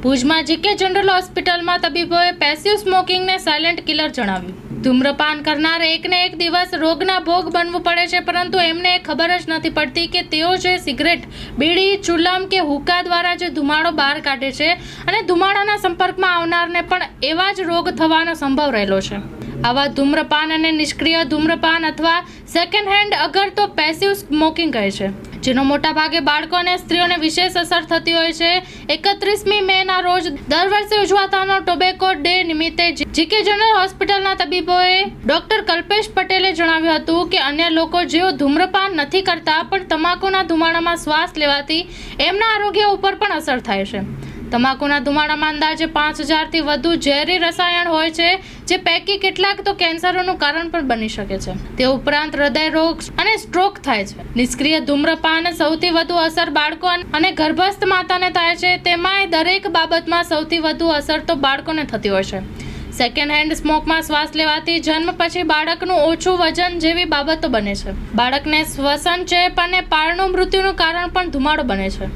ભુજમાં GK general હોસ્પિટલમાં તબીબોએ પેસિવ સ્મોકિંગને સાયલેન્ટ કિલર જણાવ્યું। ધૂમ્રપાન કરનાર એકને એક દિવસ રોગના ભોગ બનવું પડે છે, પરંતુ એમને ખબર જ નથી પડતી કે તેઓ જે સિગરેટ, બીડી, ચુલ્લમ કે હુક્કા દ્વારા જે ધુમાડો બહાર કાઢે છે અને ધુમાડાના સંપર્કમાં આવનારને પણ એવા જ રોગ થવાનો સંભવ રહેલો છે। આવા ધૂમ્રપાન અને નિષ્ક્રિય ધૂમ્રપાન અથવા સેકન્ડ હેન્ડ અગર તો પેસિવ સ્મોકિંગ કહે છે, જેનો મોટાભાગે બાળકો અને સ્ત્રીઓને વિશેષ અસર થતી હોય છે। 31મી મેના રોજ દર વર્ષે ઉજવાતાનો ટોબેકો ડે નિમિત્તે જીકે જનરલ હોસ્પિટલના તબીબોએ ડોક્ટર કલ્પેશ પટેલે જણાવ્યું હતું કે અન્ય લોકો જેઓ ધૂમ્રપાન નથી કરતા પણ તમાકુના ધુમાડામાં શ્વાસ લેવાથી એમના આરોગ્ય ઉપર પણ અસર થાય છે। તમાકુના ધુમાડામાં અંદાજે 5000થી વધુ ઝેરી રસાયણ હોય છે, જે પૈકી કેટલાક તો કેન્સરોનું કારણ પણ બની શકે છે। તે ઉપરાંત હૃદય રોગ અને સ્ટ્રોક થાય છે। નિષ્ક્રિય ધૂમ્રપાન સૌથી વધુ અસર બાળકો અને ગર્ભસ્થ માતાને થાય છે, તેમાંય દરેક બાબતમાં સૌથી વધુ અસર તો બાળકોને થતી હોય છે। સેકન્ડ હેન્ડ સ્મોકમાં શ્વાસ લેવાથી જન્મ પછી બાળકનું ઓછું વજન જેવી બાબતો બને છે। બાળકને શ્વસન ચેપ અને પારણું મૃત્યુનું કારણ પણ ધુમાડો બને છે।